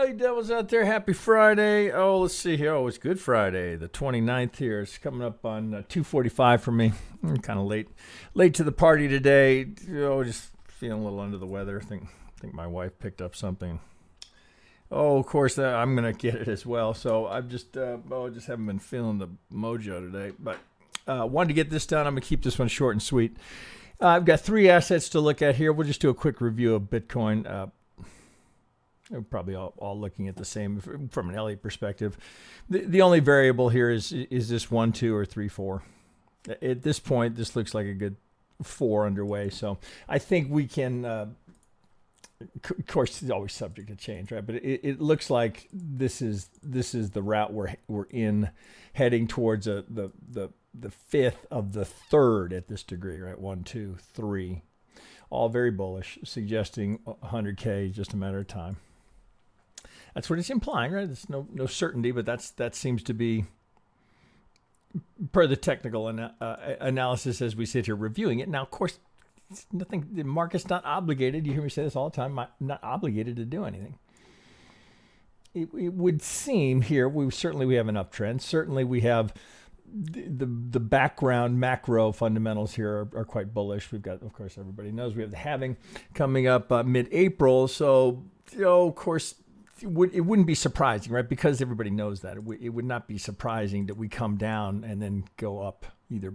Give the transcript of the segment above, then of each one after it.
All you devils out there, happy Friday. Oh, let's see here. Oh, it's Good Friday, the 29th here. It's coming up on 2:45 for me. I'm kind of late to the party today. Oh, just feeling a little under the weather. I think my wife picked up something. Oh, of course, I'm going to get it as well. So I've just haven't been feeling the mojo today. But wanted to get this done. I'm going to keep this one short and sweet. I've got three assets to look at here. We'll just do a quick review of Bitcoin. We're probably all looking at the same from an Elliott perspective. The only variable here is this 1, 2, or 3, 4. At this point, this looks like a good 4 underway. So I think we can, of course, it's always subject to change, right? But it looks like this is the route we're in, heading towards the fifth of the third at this degree, right? 1, 2, 3, all very bullish, suggesting 100K just a matter of time. That's what it's implying, right? There's no certainty, but that seems to be per the technical analysis as we sit here reviewing it. Now, of course, nothing. The market's not obligated. You hear me say this all the time. Not obligated to do anything. It would seem here we have an uptrend. Certainly, we have the background macro fundamentals here are quite bullish. We've got, of course, everybody knows we have the halving coming up mid-April. So, of course, it wouldn't be surprising, right? Because everybody knows that. It would not be surprising that we come down and then go up either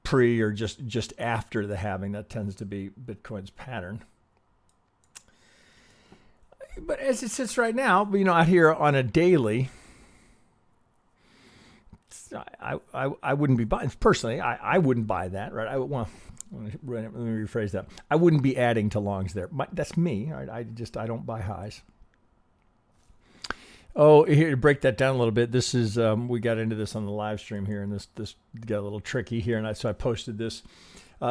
pre or just after the halving. That tends to be Bitcoin's pattern. But as it sits right now, out here on a daily, I wouldn't be buying. Personally, I wouldn't buy that, right? Let me rephrase that. I wouldn't be adding to longs there. That's me, right? I don't buy highs. Oh, here to break that down a little bit. This is we got into this on the live stream here, and this got a little tricky here, and so I posted this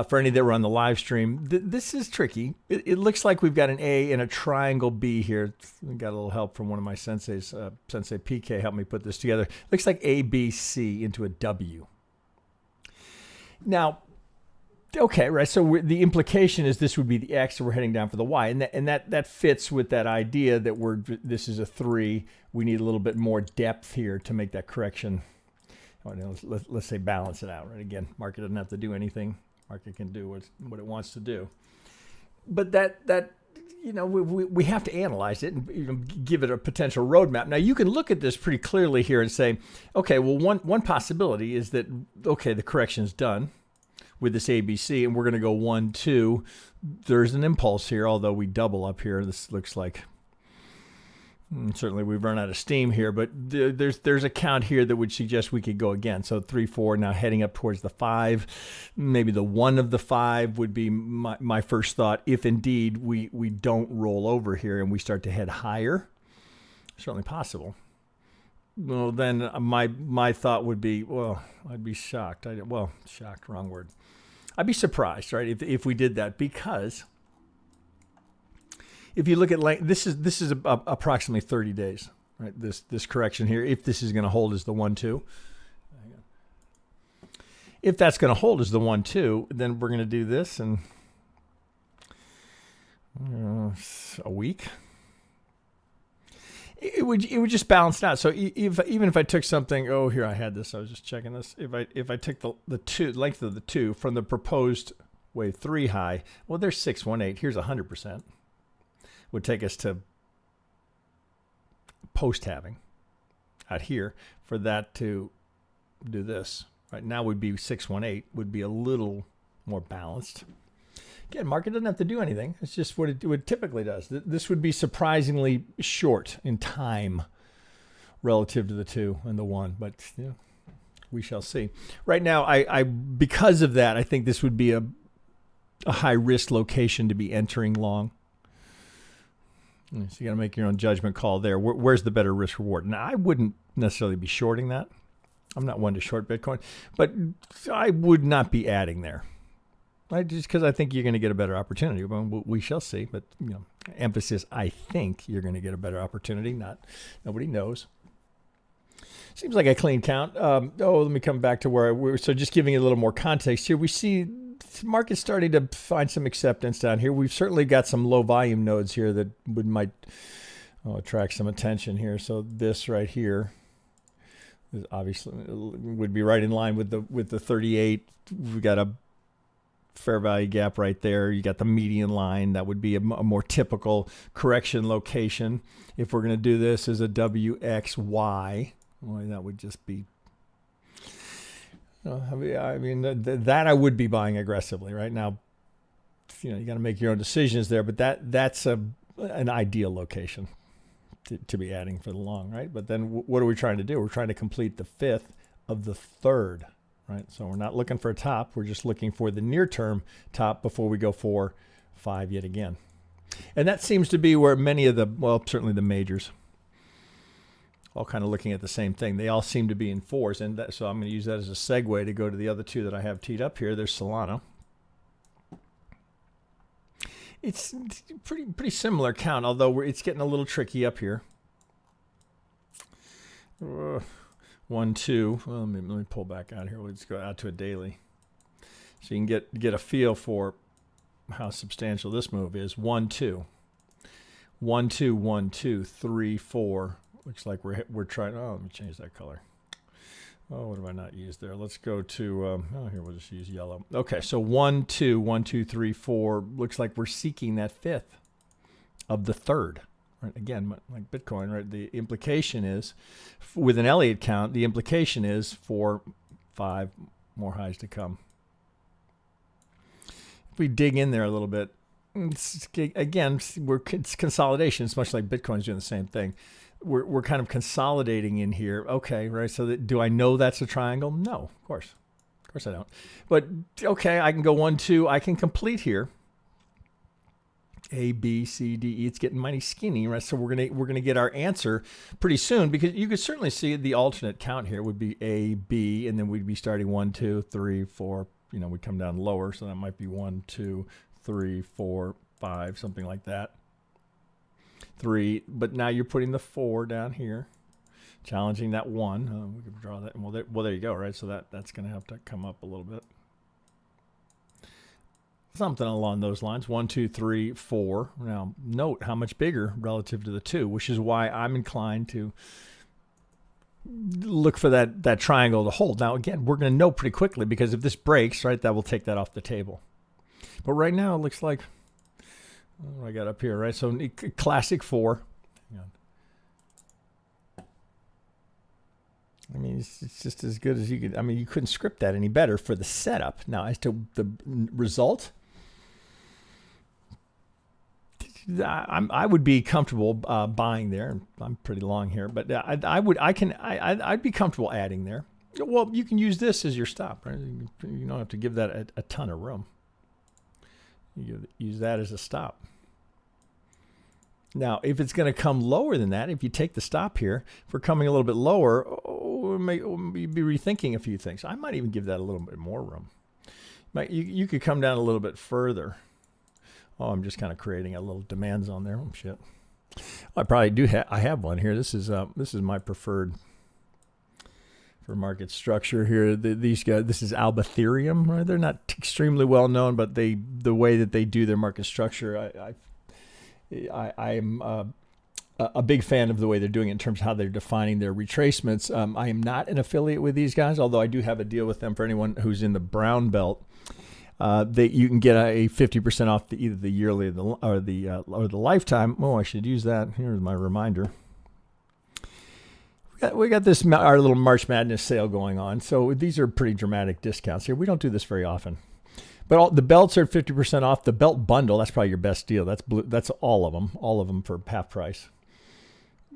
for any that were on the live stream. This is tricky. It looks like we've got an A and a triangle B here. We got a little help from one of my senseis. Sensei PK helped me put this together. Looks like A, B, C into a W. Now, okay, right. So the implication is this would be the X, and we're heading down for the Y, and that fits with that idea that this is a 3. We need a little bit more depth here to make that correction. Let's say balance it out. Right. Again, market doesn't have to do anything. Market can do what it wants to do. But that we have to analyze it and give it a potential roadmap. Now you can look at this pretty clearly here and say, okay, well one possibility is that the correction's done with this ABC, and we're going to go 1, 2. There's an impulse here, although we double up here. This looks like certainly we've run out of steam here, but there's a count here that would suggest we could go again. So 3, 4, now heading up towards the 5. Maybe the 1 of the 5 would be my first thought, if indeed we don't roll over here and we start to head higher. Certainly possible. Well, then my thought would be, well, I'd be shocked. Shocked, wrong word. I'd be surprised, right, if we did that, because if you look at length, this is approximately 30 days, right? This correction here, if this is going to hold as the 1, 2. If that's going to hold as the 1, 2, then we're going to do this in a week. It would just balance it out. So even if I took something, here I had this. I was just checking this. If I took the length of the 2 from the proposed wave 3 high, well, there's 618. Here's 100%. Would take us to post halving out here for that to do this. Right now would be 618. Would be a little more balanced. Again, market doesn't have to do anything. It's just what it typically does. This would be surprisingly short in time relative to the 2 and the 1, but we shall see. Right now, I because of that, I think this would be a high risk location to be entering long. So you got to make your own judgment call there. Where's the better risk reward? Now, I wouldn't necessarily be shorting that. I'm not one to short Bitcoin, but I would not be adding there. Right, just because I think you're going to get a better opportunity. Well, we shall see. But emphasis, I think you're going to get a better opportunity. Nobody knows. Seems like a clean count. Let me come back to where we were. So just giving you a little more context here, we see the market's starting to find some acceptance down here. We've certainly got some low volume nodes here that might attract some attention here. So this right here is obviously would be right in line with the 38. We got a fair value gap right there. You got the median line. That would be a more typical correction location. If we're going to do this as a WXY, well, that would just be, I mean that I would be buying aggressively right now. You got to make your own decisions there, but that's an ideal location to be adding for the long, right? But then what are we trying to do? We're trying to complete the fifth of the third. Right, so we're not looking for a top. We're just looking for the near-term top before we go 4, 5 yet again. And that seems to be where many of certainly the majors, all kind of looking at the same thing. They all seem to be in 4s. And so I'm going to use that as a segue to go to the other two that I have teed up here. There's Solana. It's pretty similar count, although it's getting a little tricky up here. 1, 2. Well, let me pull back out here. Let's go out to a daily, so you can get a feel for how substantial this move is. 1, 2, 1, 2, 1, 2, 3, 4. Looks like we're trying. Oh, let me change that color. Oh, what have I not used there? Let's go to. Here we'll just use yellow. Okay, so 1, 2, 1, 2, 3, 4. Looks like we're seeking that fifth of the third. Right, again, like Bitcoin, right? The implication is, with an Elliott count, the implication is 4, 5 more highs to come. If we dig in there a little bit, it's consolidation. It's much like Bitcoin's doing the same thing. We're kind of consolidating in here. Okay, right? So do I know that's a triangle? No, of course I don't. But okay, I can go 1, 2. I can complete here. A, B, C, D, E. It's getting mighty skinny, right? So we're gonna get our answer pretty soon, because you could certainly see the alternate count here would be A, B, and then we'd be starting 1, 2, 3, 4. We'd come down lower, so that might be 1, 2, 3, 4, 5, something like that. 3, but now you're putting the 4 down here, challenging that 1. We could draw that. Well, there you go, right? So that's gonna have to come up a little bit. Something along those lines. 1, 2, 3, 4. Now, note how much bigger relative to the 2, which is why I'm inclined to look for that triangle to hold. Now, again, we're going to know pretty quickly, because if this breaks, right, that will take that off the table. But right now, it looks like what I got up here, right? So classic 4. Hang on. I mean, it's just as good as you could. I mean, you couldn't script that any better for the setup. Now, as to the result, I would be comfortable buying there. I'm pretty long here, but I'd be comfortable adding there. Well, you can use this as your stop, right? You don't have to give that a ton of room. You use that as a stop. Now, if it's going to come lower than that, if you take the stop here, if we're coming a little bit lower, you'd be rethinking a few things. I might even give that a little bit more room. You could come down a little bit further. Oh, I'm just kind of creating a little demand zone there. Oh, shit. I probably do I have one here. This is my preferred for market structure here. These guys, this is Albatherium, right? They're not extremely well known, but the way that they do their market structure, I am a big fan of the way they're doing it in terms of how they're defining their retracements. I am not an affiliate with these guys, although I do have a deal with them for anyone who's in the brown belt. You can get a 50% off either the yearly or the lifetime. Oh, I should use that. Here's my reminder. We got our little March Madness sale going on. So these are pretty dramatic discounts here. We don't do this very often. But the belts are 50% off. The belt bundle, that's probably your best deal. That's all of them for half price.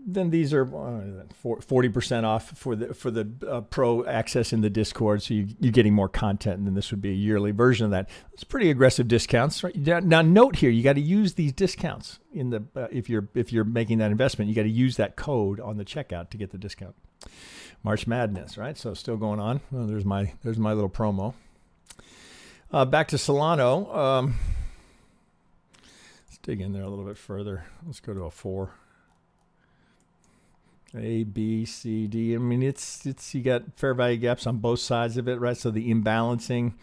Then these are 40% off for the pro access in the Discord, so you're getting more content, and then this would be a yearly version of that. It's pretty aggressive discounts, right? Now note here, you got to use these discounts in the if you're making that investment, you got to use that code on the checkout to get the discount. March Madness, right? So still going on. Well, there's my little promo. Back to Solano. Let's dig in there a little bit further. Let's go to a 4. A, B, C, D. I mean, it's you got fair value gaps on both sides of it, right? So the imbalancing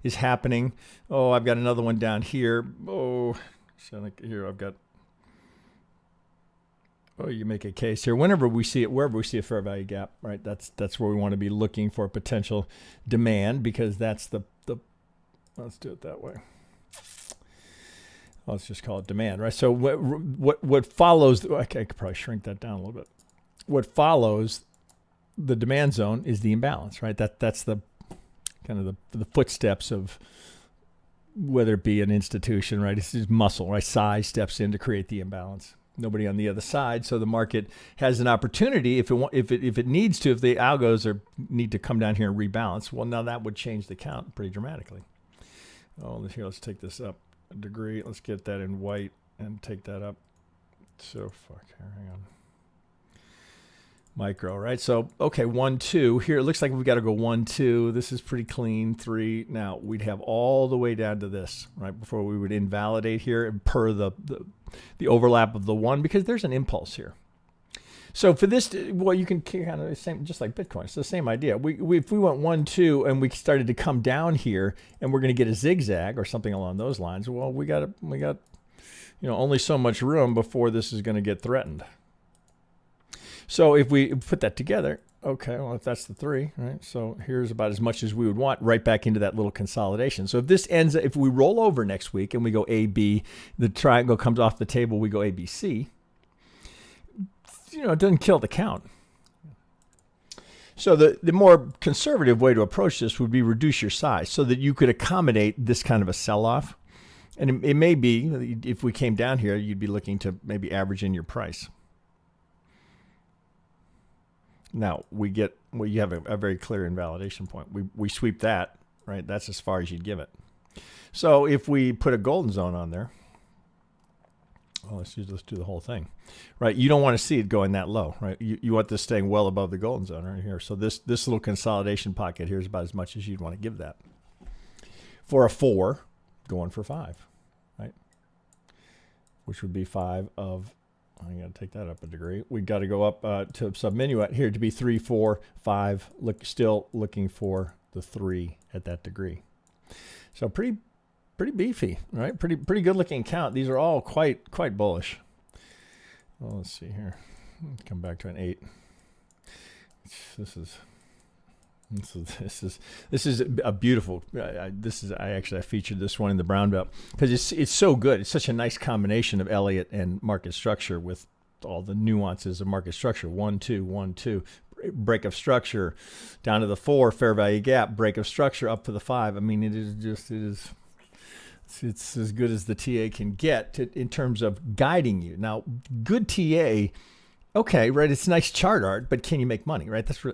is happening. Oh, I've got another one down here. Oh, so here I've got. you make a case here. Whenever we see it, wherever we see a fair value gap, right? That's where we want to be looking for potential demand, because that's the let's do it that way. Let's just call it demand, right? So what follows? Okay, I could probably shrink that down a little bit. What follows the demand zone is the imbalance, right? That's the kind of the footsteps of whether it be an institution, right? It's just muscle, right? Size steps in to create the imbalance. Nobody on the other side, so the market has an opportunity if it needs to, if the algos need to come down here and rebalance. Well, now that would change the count pretty dramatically. Oh, here, let's take this up a degree. Let's get that in white and take that up. So hang on. Micro, right? So, okay, 1, 2. Here, it looks like we've got to go 1, 2. This is pretty clean. 3. Now, we'd have all the way down to this, right, before we would invalidate here and per the overlap of the 1, because there's an impulse here. So for this, well, you can kind of same, just like Bitcoin. It's the same idea. If we went 1, 2 and we started to come down here and we're going to get a zigzag or something along those lines, well, we got only so much room before this is going to get threatened. So if we put that together, okay, well, if that's the 3, right? So here's about as much as we would want right back into that little consolidation. So if this ends, if we roll over next week and we go A, B, the triangle comes off the table, we go A, B, C, it doesn't kill the count. So the more conservative way to approach this would be reduce your size so that you could accommodate this kind of a sell-off. And it may be, if we came down here, you'd be looking to maybe average in your price. Now, you have a very clear invalidation point. We sweep that, right? That's as far as you'd give it. So if we put a golden zone on there, well, let's do the whole thing, right? You don't want to see it going that low, right? You want this staying well above the golden zone right here. So this little consolidation pocket here is about as much as you'd want to give that. For a 4, going for 5, right? Which would be 5 of... I got to take that up a degree. We've got to go up to submenu at here to be 3, 4, 5. Still looking for the 3 at that degree. So pretty beefy, right? Pretty good looking count. These are all quite bullish. Well, let's see here. Let's come back to an 8. This is a beautiful. I featured this one in the brown belt because it's so good. It's such a nice combination of Elliott and market structure with all the nuances of market structure. 1, 2, 1, 2, break of structure down to the 4, fair value gap, break of structure up to the 5. I mean, it's as good as the TA can get in terms of guiding you. Now, good TA, okay, right? It's nice chart art, but can you make money, right? That's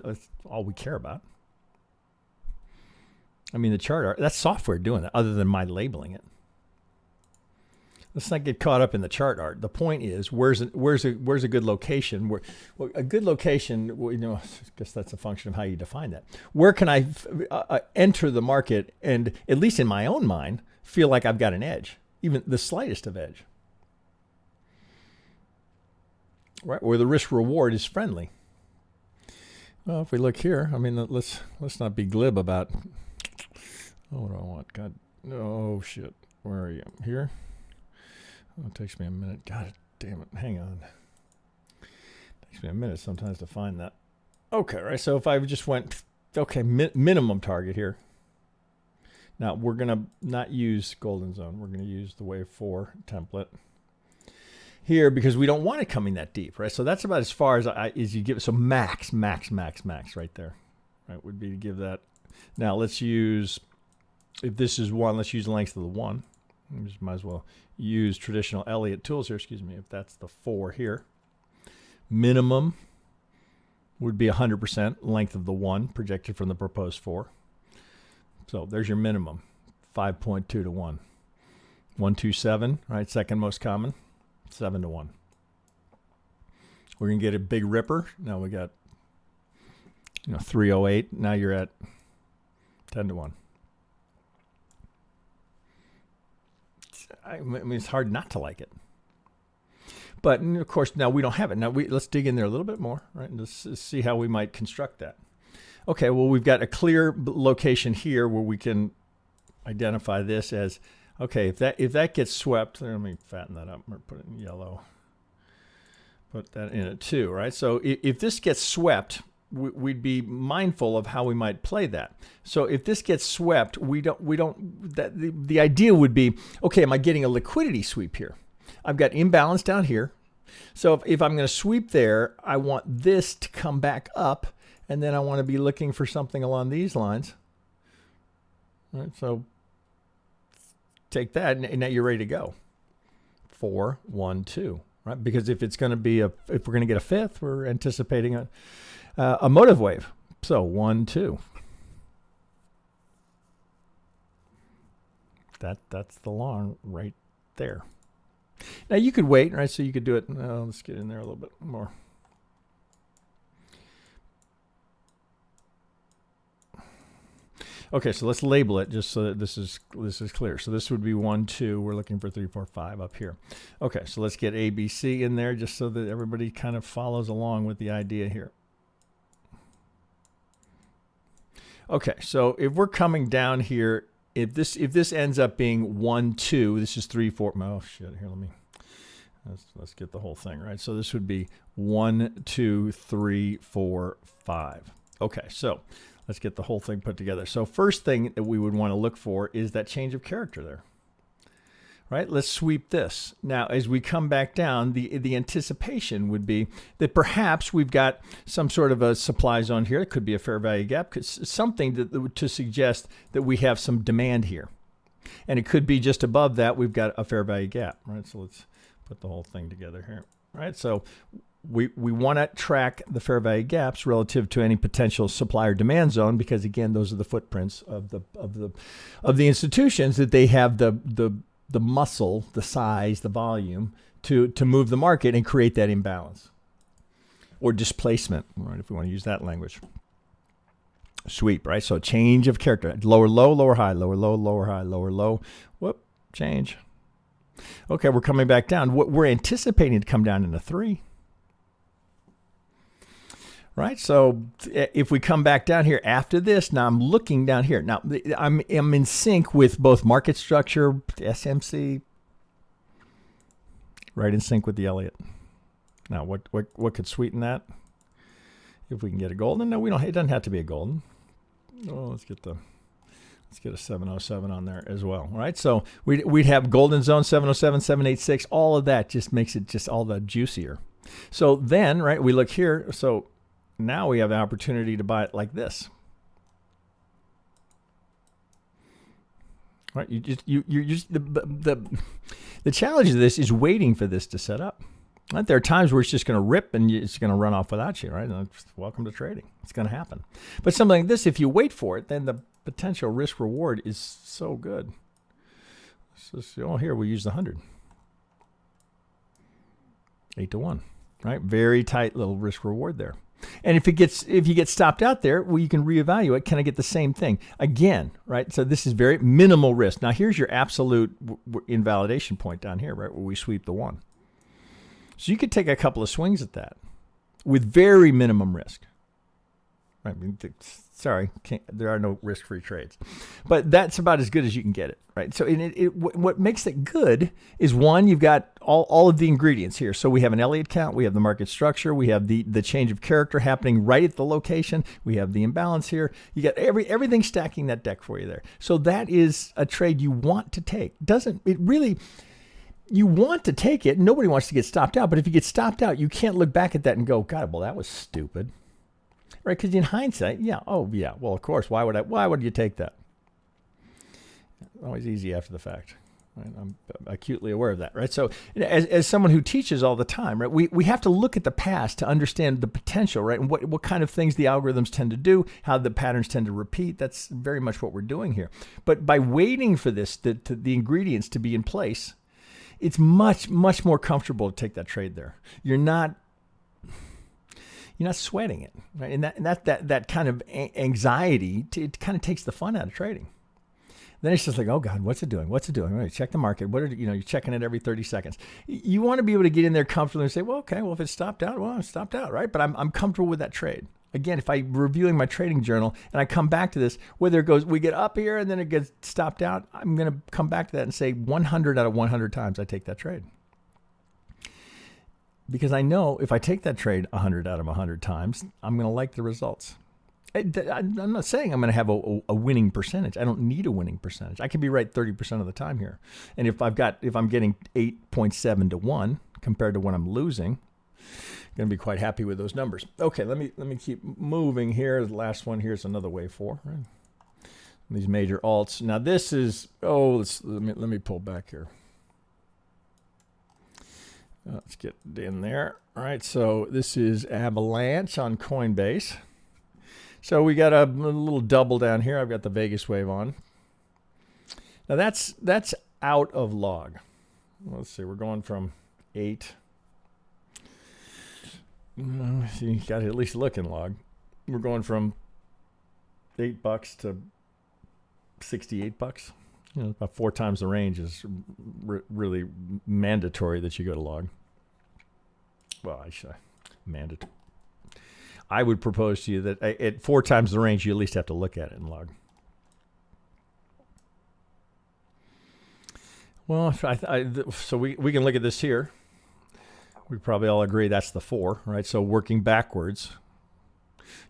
all we care about. I mean, the chart art, that's software doing that, other than my labeling it. Let's not get caught up in the chart art. The point is, where's a good location? A good location, I guess that's a function of how you define that. Where can I enter the market and, at least in my own mind, feel like I've got an edge, even the slightest of edge, right? Where the risk reward is friendly. Well, if we look here, I mean, let's not be glib about. Oh, what do I want? God, oh shit! Where are you? Here? Oh, it takes me a minute. God damn it! Hang on. It takes me a minute sometimes to find that. Okay, right. So if I just went, okay, minimum target here. Now we're gonna not use golden zone. We're gonna use the wave 4 template here because we don't want it coming that deep, right? So that's about as far as you give it. So max right there, right? Would be to give that. Now let's use. If this is 1, let's use the length of the 1. We just might as well use traditional Elliott tools here. Excuse me. If that's the 4 here, minimum would be 100% length of the 1 projected from the proposed 4. So there's your minimum, 5.2 to 1. 127, right? Second most common, 7 to 1. We're gonna get a big ripper. Now we got 308. Now you're at 10 to 1. I mean, it's hard not to like it. But, of course, now we don't have it. Now, let's dig in there a little bit more, right, and let's see how we might construct that. Okay, well, we've got a clear location here where we can identify this as, okay, if that gets swept, let me fatten that up or put it in yellow. Put that in it too, right? So if this gets swept, we'd be mindful of how we might play that. So if this gets swept, the idea would be, okay, am I getting a liquidity sweep here? I've got imbalance down here. So if I'm going to sweep there, I want this to come back up, and then I want to be looking for something along these lines. All right, so take that, and now you're ready to go. 4, 1, 2. Right? Because if it's going to be if we're going to get a fifth, we're anticipating a motive wave. So 1, 2. That's the long right there. Now you could wait, right? So you could do it. Let's get in there a little bit more. Okay, so let's label it just so that this is clear. So this would be 1, 2. We're looking for 3, 4, 5 up here. Okay, so let's get ABC in there just so that everybody kind of follows along with the idea here. Okay, so if we're coming down here, if this ends up being 1, 2, this is 3, 4. Oh shit! Here, let's get the whole thing right. So this would be 1, 2, 3, 4, 5. Okay, so let's get the whole thing put together. So first thing that we would want to look for is that change of character there. Right? Let's sweep this. Now, as we come back down, the anticipation would be that perhaps we've got some sort of a supply zone here. It could be a fair value gap, something to suggest that we have some demand here. And it could be just above that, we've got a fair value gap. Right? So let's put the whole thing together here. Right? So we want to track the fair value gaps relative to any potential supply or demand zone, because again, those are the footprints of the institutions, that they have the muscle, the size, the volume to move the market and create that imbalance or displacement, right? If we want to use that language. Sweep, right? So change of character, lower low, lower high, lower low, lower high, lower low. Whoop, change. Okay, we're coming back down. We're anticipating to come down into 3. Right, so if we come back down here after this, now I'm looking down here. Now I'm in sync with both market structure, SMC, right in sync with the Elliott. Now what could sweeten that? If we can get a golden, no, we don't. It doesn't have to be a golden. Oh, let's get a 707 on there as well. Right, so we'd have golden zone 707, 786. All of that just makes it just all the juicier. So then, right, we look here. So now we have an opportunity to buy it like this. Right? The challenge of this is waiting for this to set up. Right? There are times where it's just going to rip and it's going to run off without you. Right? Welcome to trading. It's going to happen. But something like this, if you wait for it, then the potential risk reward is so good. So here we use the 100. 8 to 1. Right? Very tight little risk reward there. And if you get stopped out there, well, you can reevaluate. Can I get the same thing again? Right. So this is very minimal risk. Now here's your absolute invalidation point down here, right, where we sweep the 1. So you could take a couple of swings at that with very minimum risk. Right. Sorry, there are no risk-free trades, but that's about as good as you can get it, right? So what makes it good is, one, you've got all of the ingredients here. So we have an Elliott count, we have the market structure, we have the change of character happening right at the location, we have the imbalance here. You got everything stacking that deck for you there. So that is a trade you want to take. You want to take it. Nobody wants to get stopped out, but if you get stopped out, you can't look back at that and go, God, well, that was stupid. Right, because in hindsight, well, of course, why would you take that? Always easy after the fact. Right? I'm acutely aware of that, right? So as someone who teaches all the time, right, we have to look at the past to understand the potential, right, and what kind of things the algorithms tend to do, how the patterns tend to repeat. That's very much what we're doing here. But by waiting for the ingredients to be in place, it's much, much more comfortable to take that trade there. You're not sweating it, right? And that kind of anxiety, it kind of takes the fun out of trading. Then it's just like, oh God, what's it doing? What's it doing? Right, check the market. You're checking it every 30 seconds. You want to be able to get in there comfortably and say, well, okay, well, if it's stopped out, well, it's stopped out, right? But I'm comfortable with that trade. Again, if I'm reviewing my trading journal and I come back to this, whether we get up here and then it gets stopped out, I'm going to come back to that and say 100 out of 100 times I take that trade. because I know if I take that trade 100 out of 100 times, I'm going to like the results. I'm not saying I'm going to have a winning percentage. I don't need a winning percentage. I can be right 30% of the time here. And if I'm getting 8.7 to 1 compared to what I'm losing, I'm going to be quite happy with those numbers. Okay, let me keep moving here. The last one here is another wave 4. Right? These major alts. Now this is let me pull back here. Let's get in there. All right, so this is Avalanche on Coinbase. So we got a little double down here. I've got the Vegas wave on. Now that's out of log. Let's see. We're going from 8. You got to at least look in log. We're going from $8 to $68. You know, about 4 times the range is really mandatory that you go to log. Well, I should mandatory. I would propose to you that at 4 times the range, you at least have to look at it in log. Well, so we can look at this here. We probably all agree that's the 4, right? So working backwards,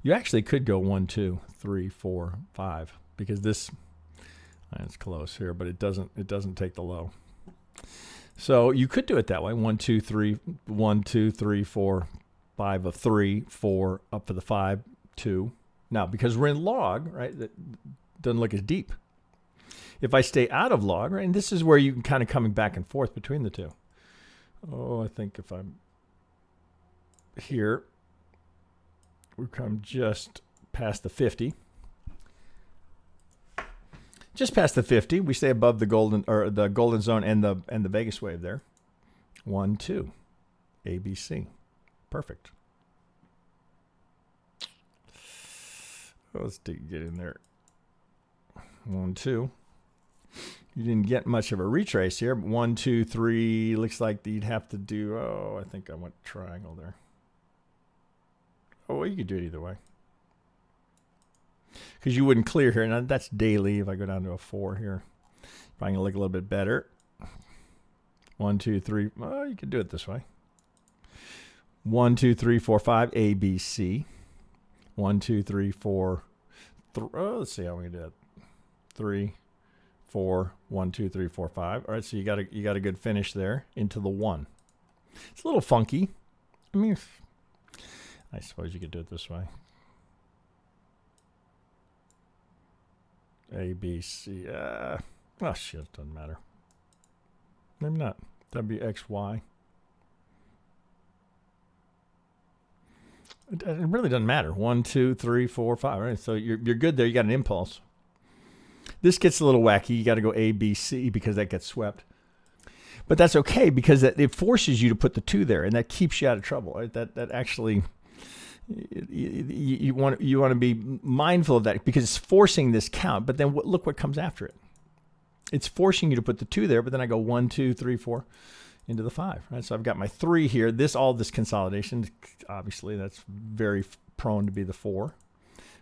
you actually could go 1, 2, 3, 4, 5 because this. It's close here, but it doesn't take the low. So you could do it that way. 1, 2, 3, 1, 2, 3, 4, 5 of 3, 4 up for the 5, 2. Now, because we're in log, right, that doesn't look as deep. If I stay out of log, right, and this is where you can kind of coming back and forth between the two. Oh, I think if I'm here, we come just past the 50. Just past the 50, we stay above the golden zone and the Vegas wave there. 1, 2, ABC, perfect. Let's get in there. 1, 2. You didn't get much of a retrace here. But 1, 2, 3. Looks like you'd have to do. Oh, I think I went triangle there. Oh, well, you could do it either way. Because you wouldn't clear here. Now, that's daily. If I go down to a 4 here, probably going to look a little bit better. 1, 2, 3. Oh, you could do it this way. 1, 2, 3, 4, 5. A, B, C. 1, 2, 3, 4. Oh, let's see how we can do it. 3, 4. 1, 2, 3, 4, 5. All right, so you got a good finish there into the 1. It's a little funky. I mean, I suppose you could do it this way. A, B, C. Oh, shit, it doesn't matter. Maybe not. W, X, Y. It really doesn't matter. 1, 2, 3, 4, 5. Right? So you're good there. You got an impulse. This gets a little wacky. You got to go A, B, C because that gets swept. But that's okay because it forces you to put the 2 there, and that keeps you out of trouble. Right? That actually... You want to be mindful of that because it's forcing this count. But then look what comes after it. It's forcing you to put the 2 there. But then I go 1, 2, 3, 4 into the 5. Right. So I've got my 3 here. All this consolidation, obviously, that's very prone to be the 4.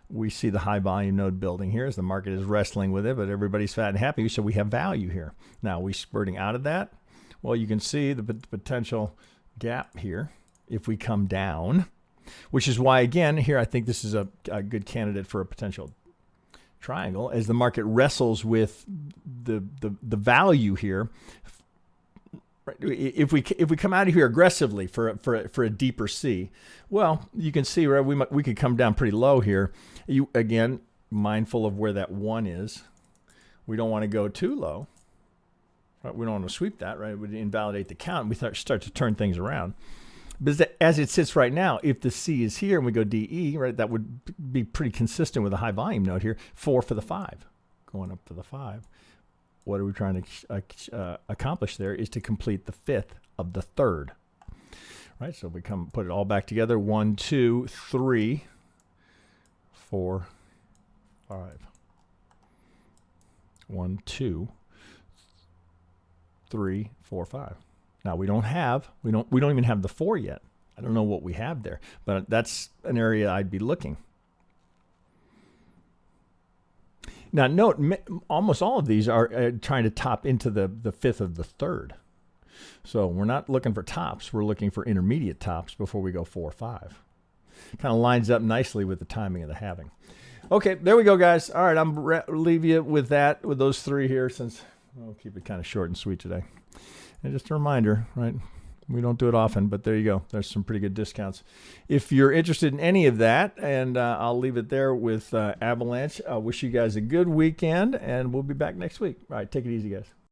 We see the high volume node building here as the market is wrestling with it, but everybody's fat and happy. So we have value here. Now, are we spurting out of that? Well, you can see the potential gap here if we come down. Which is why, again, here I think this is a good candidate for a potential triangle as the market wrestles with the value here. If we come out of here aggressively for a deeper C, well, you can see right we could come down pretty low here. You again mindful of where that 1 is. We don't want to go too low. Right? We don't want to sweep that. Right? It would invalidate the count. We start to turn things around. But as it sits right now, if the C is here and we go DE, right, that would be pretty consistent with a high volume node here. 4 for the 5, going up to the 5. What are we trying to accomplish there is to complete the 5th of the 3rd. Right, so we put it all back together. 1, 2, 3, 4, 5. 1, 2, 3, 4, 5. Now we don't even have the 4 yet. I don't know what we have there, but that's an area I'd be looking. Now note, almost all of these are trying to top into the 5th of the 3rd. So we're not looking for tops. We're looking for intermediate tops before we go 4 or 5. Kind of lines up nicely with the timing of the halving. Okay, there we go, guys. All right, I'm leave you with that, with those 3 here, since I'll keep it kind of short and sweet today. And just a reminder, right? We don't do it often, but there you go. There's some pretty good discounts. If you're interested in any of that, and I'll leave it there with Avalanche. I wish you guys a good weekend, and we'll be back next week. All right, take it easy, guys.